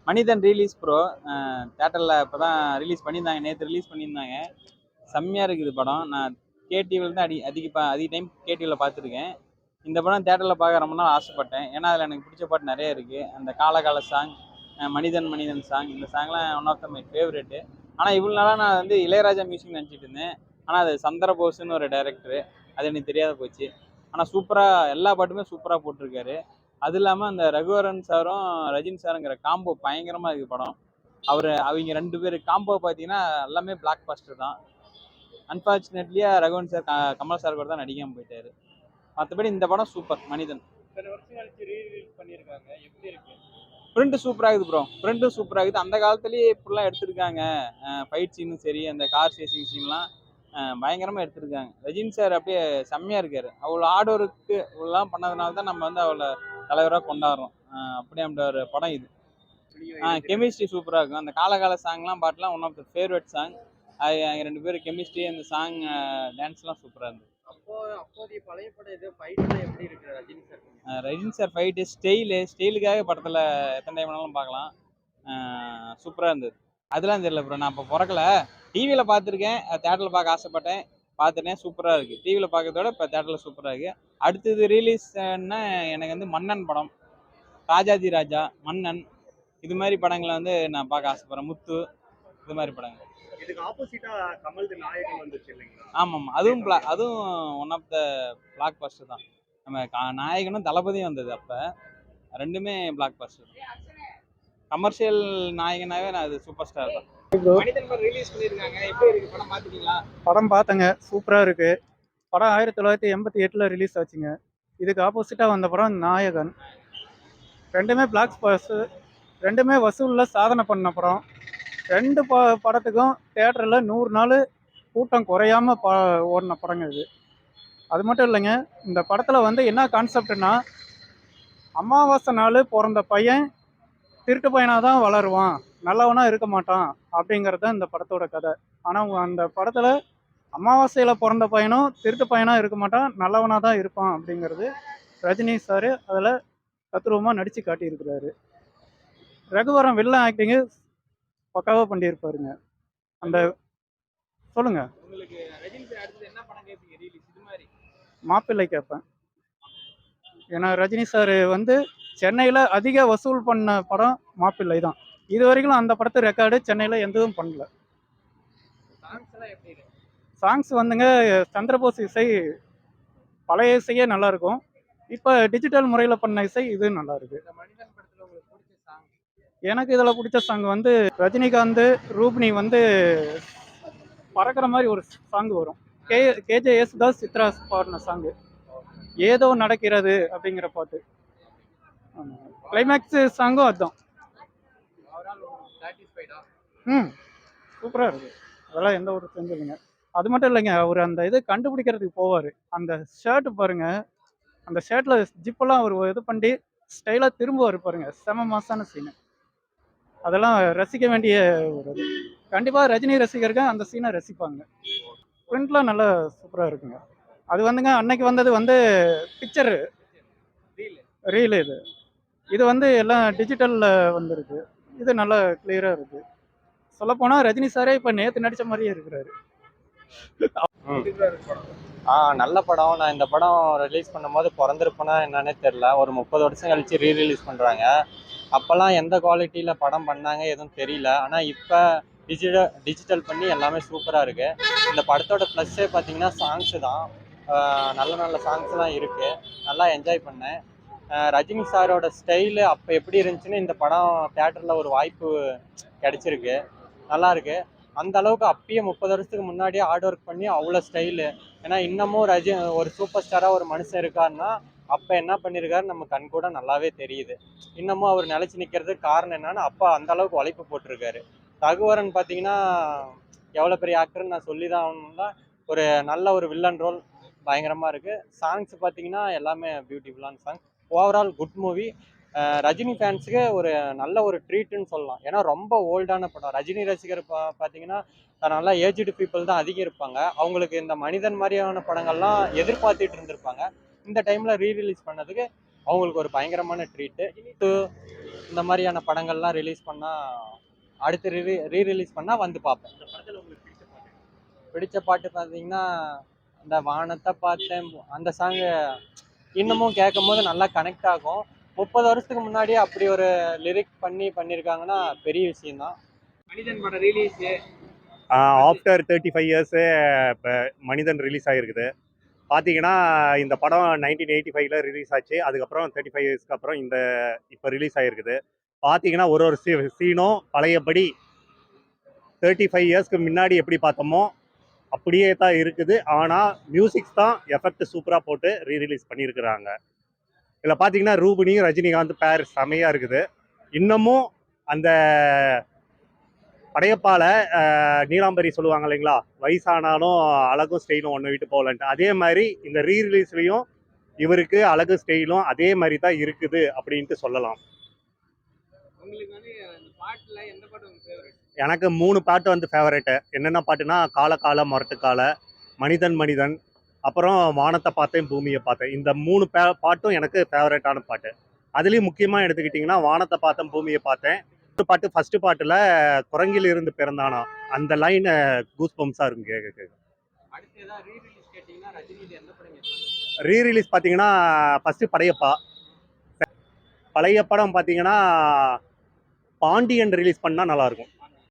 மனிதன் release bro. தேட்டரில் இப்போ தான் ரிலீஸ் பண்ணியிருந்தாங்க, நேற்று ரிலீஸ் பண்ணியிருந்தாங்க. செம்மையாக இருக்குது படம். நான் கேடிவியில் தான் அதிக டைம் கேடிவியில் பார்த்துருக்கேன். இந்த படம் தேட்டரில் பார்க்க ரொம்ப நாள் ஆசைப்பட்டேன். ஏன்னா அதில் எனக்கு பிடிச்ச பாட்டு நிறைய இருக்குது. அந்த காலகால சாங், மனிதன் மனிதன் சாங், இந்த சாங்லாம் one of the my favourite. ஆனால் இவ்வளோ நாளாக நான் வந்து இளையராஜா மியூசிக் நினச்சிட்டு இருந்தேன். ஆனால் அது சந்திரபோஸ்ன்னு ஒரு டைரக்டரு, அது எனக்கு தெரியாத போச்சு. ஆனால் சூப்பராக எல்லா பாட்டுமே சூப்பராக போட்டிருக்காரு. அது இல்லாமல் அந்த ரகுவரன் சாரும் ரஜினி சாருங்கிற காம்போ பயங்கரமாக இருக்குது படம். அவங்க ரெண்டு பேர் காம்போ பார்த்தீங்கன்னா எல்லாமே பிளாக் பஸ்டர் தான். அன்ஃபார்ச்சுனேட்லியாக ரகுவன் சார் கமல் சார் கூட தான் நடிக்காமல் போயிட்டாரு. மற்றபடி இந்த படம் சூப்பர். மனிதன் இத்தனை வருஷம் கழிச்சு ரீரிலீஸ் பண்ணியிருக்காங்க, எப்படி இருக்கு? பிரிண்ட் சூப்பராக இருக்குது ப்ரோ. பிரிண்ட்டும் சூப்பராக இருக்குது. அந்த காலத்துலேயே இப்படிலாம் எடுத்திருக்காங்க. ஃபைட் சீனும் சரி, அந்த கார் சேசிங் சீன்லாம் பயங்கரமாக எடுத்திருக்காங்க. ரஜினி சார் அப்படியே செம்மையாக இருக்காரு. அவ்வளோ ஹார்ட் ஒர்க்கு இவ்வளோலாம் பண்ணதுனால தான் நம்ம வந்து அவளை தலைவராக கொண்டாடுறோம். அப்படின்ற ஒரு படம் இது. கெமிஸ்ட்ரி சூப்பராக இருக்கும். அந்த காலகால சாங்லாம் பாட்டுலாம் one of the favourite song. அது ரெண்டு பேரும் கெமிஸ்ட்ரி, அந்த சாங் டான்ஸ்லாம் சூப்பராக இருந்தது. அப்போதைய பழைய படம் இது ஃபைட்லாம் எப்படி இருக்கு Rajini sir? Rajini sir fight ஸ்டைலுக்காக படத்தில் எத்தனை டைம் வேணாலும் பார்க்கலாம். சூப்பராக இருந்தது. அதெல்லாம் தெரியல ப்ரோ, நான் இப்போ பிறக்கல. டிவியில் பார்த்துருக்கேன், தேட்டரில் பார்க்க ஆசைப்பட்டேன், பார்த்துட்டேன். சூப்பராக இருக்குது. டிவியில் பார்க்கறதோட இப்போ தேட்டரில் சூப்பராக இருக்குது. அடுத்தது ரிலீஸ்னா எனக்கு வந்து மன்னன் படம், ராஜாதி ராஜா, மன்னன், இது மாதிரி படங்களை வந்து நான் பார்க்க ஆசைப்படுறேன். முத்து, இது மாதிரி படங்கள். இதுக்கு ஆப்போசிட்டா கமல்து நாயகன் வந்துச்சு இல்லைங்களா? ஆமாம், அதுவும் one of the blockbuster தான். நம்ம நாயகனும் தளபதியும் வந்தது அப்போ, ரெண்டுமே பிளாக் பஸ்டர். கமர்ஷியல் நாயகனாவே நான் அது சூப்பர் ஸ்டார் தான். மனிதன் ரிலீஸ் பண்ணியிருக்காங்க, எப்படி இருக்கு படம்? பார்த்துட்டீங்களா? படம் பார்த்தேங்க, சூப்பராக இருக்குது. படம் 1988 ரிலீஸ் ஆச்சுங்க. இதுக்கு ஆப்போசிட்டாக வந்த படம் நாயகன். ரெண்டுமே பிளாக் பஸ்டர், ரெண்டுமே வசூலில் சாதனை பண்ண படம். ரெண்டு படத்துக்கும் தேட்டரில் 100 நாள் கூட்டம் குறையாமல் ஓடின படங்க இது. அது மட்டும் இல்லைங்க, இந்த படத்தில் வந்து என்ன கான்செப்ட்னா, அமாவாசை நாள் பிறந்த பையன் திருட்டு பையனாக தான் வளருவான், நல்லவனாக இருக்க மாட்டான் அப்படிங்கிறது தான் இந்த படத்தோட கதை. ஆனால் அந்த படத்தில் அமாவாசையில் பிறந்த பையனும் திருட்டு பையனாக இருக்க மாட்டான், நல்லவனாக தான் இருப்பான் அப்படிங்கிறது ரஜினி சார் அதில் தத்ரூபமாக நடித்து காட்டியிருக்கிறாரு. ரகுவரன் வில்லன் ஆக்டிங்கு பக்காவாக பண்ணியிருப்பாருங்க. அந்த சொல்லுங்க. உங்களுக்கு ரஜினி சார் அடுத்தது என்ன படம் கேட்பீங்க ரிலீஸ்? இது மாதிரி மாப்பிள்ளை கேட்பேன். ஏன்னா ரஜினி சார் வந்து சென்னையில் அதிக வசூல் பண்ண படம் மாப்பிள்ளை தான். இது வரைக்கும் அந்த படத்து ரெக்கார்டு சென்னையில் எதுவும் பண்ணல. சாங்ஸ் வந்துங்க, சந்திரபோஸ் இசை பழைய இசையே நல்லாயிருக்கும். இப்போ டிஜிட்டல் முறையில் பண்ண இசை இது நல்லா இருக்கு. எனக்கு இதில் பிடிச்ச சாங் வந்து ரஜினிகாந்த் ரூபினி வந்து பறக்கிற மாதிரி ஒரு சாங் வரும். கேஜே யேசுதாஸ் சித்ரா பாடின சாங்கு ஏதோ நடக்கிறது அப்படிங்கிற பாட்டு. கிளைமேக்ஸ் சாங்கும் அதுதான். சூப்பராக இருக்குது. அதெல்லாம் எந்த ஒரு சேஞ்சும் இல்லைங்க. அது மட்டும் இல்லைங்க, அவர் அந்த இது கண்டுபிடிக்கிறதுக்கு போவார். அந்த ஷர்ட்டு பாருங்க, அந்த ஷர்ட்டில் ஜிப்பெல்லாம் அவர் இது பண்ணி ஸ்டைலாக திரும்புவார் பாருங்க, செம மாசான சீனு. அதெல்லாம் ரசிக்க வேண்டிய ஒரு இது. கண்டிப்பாக ரஜினி ரசிகர்கள் அந்த சீனை ரசிப்பாங்க. பிரிண்ட்லாம் நல்லா சூப்பராக இருக்குங்க. அது வந்துங்க, அன்னைக்கு வந்தது வந்து பிக்சரு ரீல். இது வந்து எல்லாம் டிஜிட்டலில் வந்துருக்கு. இது நல்லா கிளியராக இருக்குது. சொல்லப்போனால் ரஜினி சாரே இப்போ நேற்று நடித்த மாதிரியே இருக்கிறாரு. நல்ல படம். நான் இந்த படம் ரிலீஸ் பண்ணும்போது பிறந்திருப்பேனா என்னன்னே தெரில. ஒரு 30 வருஷம் கழிச்சு ரீரிலீஸ் பண்ணுறாங்க. அப்போல்லாம் எந்த குவாலிட்டியில் படம் பண்ணாங்க எதுவும் தெரியல. ஆனால் இப்போ டிஜிட்டல் பண்ணி எல்லாமே சூப்பராக இருக்குது. இந்த படத்தோட ப்ளஸ்ஸே பார்த்தீங்கன்னா சாங்ஸு தான். நல்ல நல்ல சாங்ஸ்லாம் இருக்குது, நல்லா என்ஜாய் பண்ணேன். ரஜினி சாரோட ஸ்டைலு அப்போ எப்படி இருந்துச்சுன்னு இந்த படம் தேட்டரில் ஒரு வாய்ப்பு கிடச்சிருக்கு, நல்லாயிருக்கு. அந்த அளவுக்கு அப்பயே 30 வருஷத்துக்கு முன்னாடியே ஹார்ட் ஒர்க் பண்ணி அவ்வளோ ஸ்டைலு. ஏன்னா இன்னமும் ஒரு சூப்பர் ஸ்டாராக ஒரு மனுஷன் இருக்காருன்னா அப்போ என்ன பண்ணியிருக்காரு நம்ம கண் கூட நல்லாவே தெரியுது. இன்னமும் அவர் நிலச்சி நிற்கிறதுக்கு காரணம் என்னன்னா அப்போ அந்த அளவுக்கு உழைப்பு போட்டிருக்காரு. ரகுவரன் பார்த்தீங்கன்னா எவ்வளோ பெரிய ஆக்டர்னு நான் சொல்லி தான் ஆகணும்னா, ஒரு நல்ல ஒரு வில்லன் ரோல் பயங்கரமாக இருக்குது. சாங்ஸ் பார்த்தீங்கன்னா எல்லாமே பியூட்டிஃபுல்லான song. Overall good movie. Rajini ஃபேன்ஸுக்கு ஒரு நல்ல ஒரு ட்ரீட்டுன்னு சொல்லலாம். ஏன்னா ரொம்ப ஓல்டான படம். ரஜினி ரசிகர் பார்த்தீங்கன்னா நல்லா ஏஜ்டு பீப்புள் தான் அதிகம் இருப்பாங்க. அவங்களுக்கு இந்த மனிதன் மாதிரியான படங்கள்லாம் எதிர்பார்த்துட்டு இருந்திருப்பாங்க. இந்த டைமில் ரீரிலீஸ் பண்ணதுக்கு அவங்களுக்கு ஒரு பயங்கரமான ட்ரீட்டு. இந்த மாதிரியான படங்கள்லாம் ரிலீஸ் பண்ணால், அடுத்து ரீ ரிலீஸ் பண்ணால் வந்து பார்ப்பேன். இந்த படத்துல உங்களுக்கு பிடிச்ச பாட்டு பிடிச்ச பாட்டு பார்த்தீங்கன்னா, அந்த வானத்தை பார்த்தேன் அந்த சாங்கு இன்னமும் கேட்கும்போது நல்லா கனெக்ட் ஆகும். 30 வருஷத்துக்கு முன்னாடியே அப்படி ஒரு லிரிக் பண்ணியிருக்காங்கன்னா பெரிய விஷயம்தான். மனிதன் படம் ரிலீஸ் ஆஃப்டர் 35 இயர்ஸு இப்போ மனிதன் ரிலீஸ் ஆகிருக்குது. பார்த்தீங்கன்னா இந்த படம் 1985 ரிலீஸ் ஆச்சு. அதுக்கப்புறம் 35 இயர்ஸ்க்கு அப்புறம் இப்போ ரிலீஸ் ஆகிருக்குது. பார்த்தீங்கன்னா ஒரு சீனும் பழையபடி 35 இயர்ஸ்க்கு முன்னாடி எப்படி பார்த்தோமோ அப்படியே தான் இருக்குது. ஆனால் மியூசிக்ஸ் தான் எஃபெக்ட் சூப்பராக போட்டு ரீரிலீஸ் பண்ணியிருக்கிறாங்க. இதில் பார்த்தீங்கன்னா ரூபினியும் ரஜினிகாந்த் பேர் செமையாக இருக்குது. இன்னமும் அந்த படையப்பால நீலாம்பரி சொல்லுவாங்க இல்லைங்களா, வயசானாலும் அழகும் ஸ்டைலும் ஒன்று விட்டு போகலன்ட்டு, அதே மாதிரி இந்த ரீரிலீஸ்லையும் இவருக்கு அழகு ஸ்டைலும் அதே மாதிரி தான் இருக்குது அப்படின்ட்டு சொல்லலாம். உங்களுக்கு வந்து அந்த பாட்டுல எந்த பாட்டு உங்க ஃபேவரட்? எனக்கு 3 பாட்டு வந்து ஃபேவரட்டு. என்னென்ன பாட்டுனா, கால கால முரட்டுக்கால, மனிதன் மனிதன், அப்புறம் வானத்தை பார்த்தேன் பூமியை பார்த்தேன். இந்த 3 பாட்டும் எனக்கு ஃபேவரட்டான பாட்டு. அதுலேயும் முக்கியமாக எடுத்துக்கிட்டிங்கன்னா வானத்தை பார்த்தேன் பூமியை பார்த்தேன் ஒரு பாட்டு, ஃபர்ஸ்ட் பாட்டில் குரங்கில் இருந்து பிறந்தானா அந்த லைன் கூஸ் பம்ஸாக இருக்கும் கேட்க. அடுத்து ஏதாவது ரீ-ரிலீஸ் கேட்டீங்கன்னா ரஜினியில எந்த படம் கேட்பாங்க? ரீரிலீஸ் பார்த்தீங்கன்னா ஃபஸ்ட்டு படையப்பா. பழைய படம் பார்த்தீங்கன்னா பாண்டியன் ரிலீஸ் பண்ணால் நல்லாயிருக்கும்.